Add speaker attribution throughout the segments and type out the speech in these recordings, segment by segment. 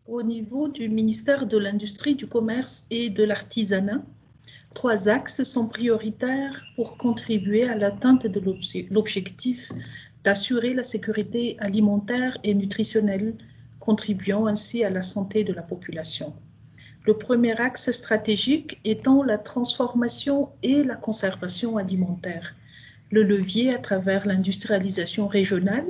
Speaker 1: Au niveau du ministère de l'Industrie, du Commerce et de l'Artisanat, 3 axes sont prioritaires pour contribuer à l'atteinte de l'objectif d'assurer la sécurité alimentaire et nutritionnelle, contribuant ainsi à la santé de la population. Le premier axe stratégique étant la transformation et la conservation alimentaire, le levier à travers l'industrialisation régionale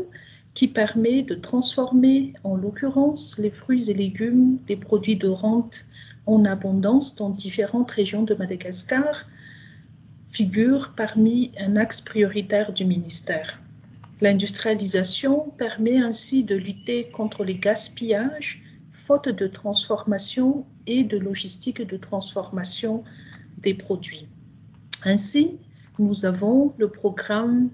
Speaker 1: qui permet de transformer, en l'occurrence, les fruits et légumes, des produits de rente en abondance dans différentes régions de Madagascar, figure parmi un axe prioritaire du ministère. L'industrialisation permet ainsi de lutter contre les gaspillages, faute de transformation et de logistique de transformation des produits. Ainsi, nous avons le programme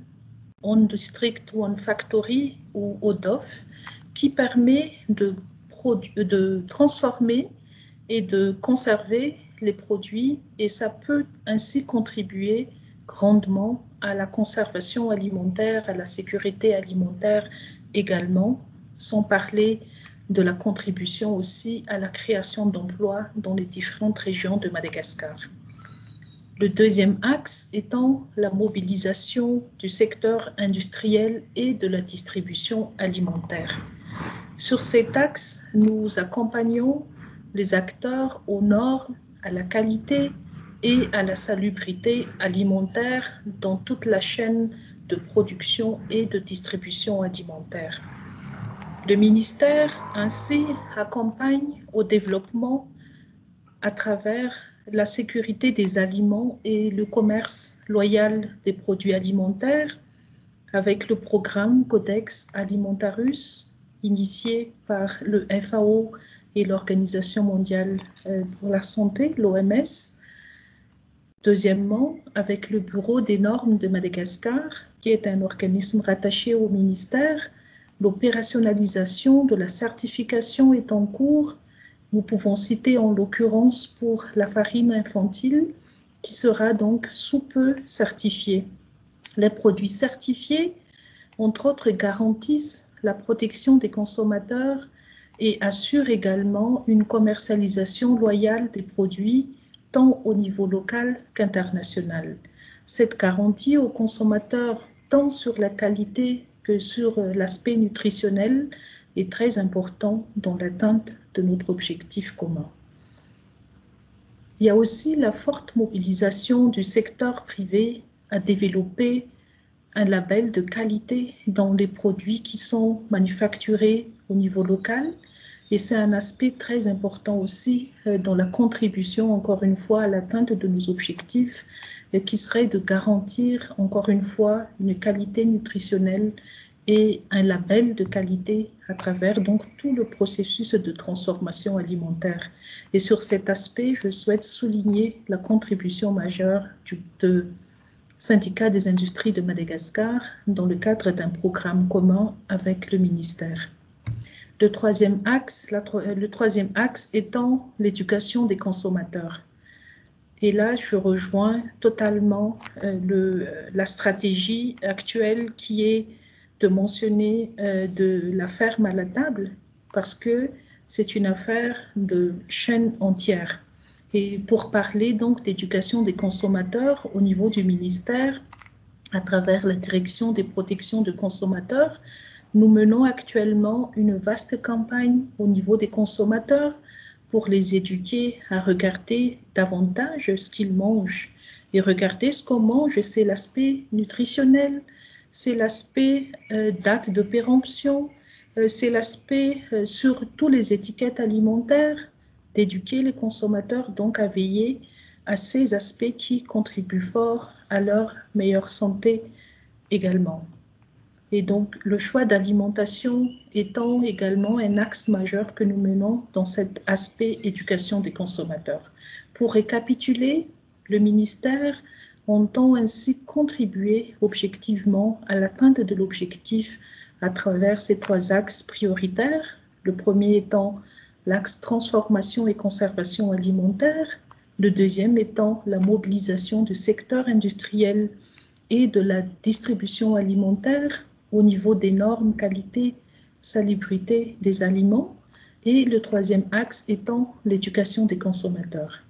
Speaker 1: On District, One Factory ou ODOF qui permet de transformer et de conserver les produits et ça peut ainsi contribuer grandement à la conservation alimentaire, à la sécurité alimentaire également, sans parler de la contribution aussi à la création d'emplois dans les différentes régions de Madagascar. Le deuxième axe étant la mobilisation du secteur industriel et de la distribution alimentaire. Sur cet axe, nous accompagnons les acteurs aux normes, à la qualité et à la salubrité alimentaire dans toute la chaîne de production et de distribution alimentaire. Le ministère ainsi accompagne au développement à travers la sécurité des aliments et le commerce loyal des produits alimentaires avec le programme Codex Alimentarius initié par le FAO et l'Organisation mondiale pour la santé, l'OMS. Deuxièmement, avec le Bureau des normes de Madagascar, qui est un organisme rattaché au ministère, l'opérationnalisation de la certification est en cours. Nous pouvons citer en l'occurrence pour la farine infantile, qui sera donc sous peu certifiée. Les produits certifiés, entre autres, garantissent la protection des consommateurs et assurent également une commercialisation loyale des produits, tant au niveau local qu'international. Cette garantie aux consommateurs, tant sur la qualité que sur l'aspect nutritionnel, est très important dans l'atteinte de notre objectif commun. Il y a aussi la forte mobilisation du secteur privé à développer un label de qualité dans les produits qui sont manufacturés au niveau local. Et c'est un aspect très important aussi dans la contribution, encore une fois, à l'atteinte de nos objectifs, qui serait de garantir, encore une fois, une qualité nutritionnelle et un label de qualité à travers donc tout le processus de transformation alimentaire. Et sur cet aspect, je souhaite souligner la contribution majeure de Syndicat des industries de Madagascar dans le cadre d'un programme commun avec le ministère. Le troisième axe étant l'éducation des consommateurs. Et là, je rejoins totalement la stratégie actuelle qui est de mentionner de la ferme à la table parce que c'est une affaire de chaîne entière. Et pour parler donc d'éducation des consommateurs au niveau du ministère, à travers la direction des protections de consommateurs, nous menons actuellement une vaste campagne au niveau des consommateurs pour les éduquer à regarder davantage ce qu'ils mangent. Et regarder ce qu'on mange, c'est l'aspect nutritionnel, c'est l'aspect date de péremption, c'est l'aspect sur toutes les étiquettes alimentaires, d'éduquer les consommateurs donc à veiller à ces aspects qui contribuent fort à leur meilleure santé également. Et donc, le choix d'alimentation étant également un axe majeur que nous menons dans cet aspect éducation des consommateurs. Pour récapituler, le ministère entend ainsi contribuer objectivement à l'atteinte de l'objectif à travers ces 3 axes prioritaires. Le premier étant l'axe transformation et conservation alimentaire, le deuxième étant la mobilisation du secteur industriel et de la distribution alimentaire au niveau des normes qualité, salubrité des aliments. Et le troisième axe étant l'éducation des consommateurs.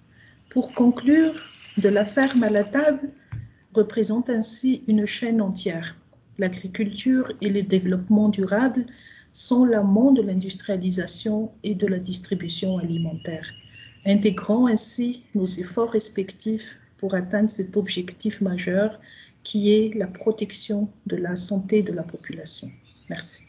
Speaker 1: Pour conclure, de la ferme à la table représente ainsi une chaîne entière. L'agriculture et le développement durable sont l'amont de l'industrialisation et de la distribution alimentaire, intégrant ainsi nos efforts respectifs pour atteindre cet objectif majeur qui est la protection de la santé de la population. Merci.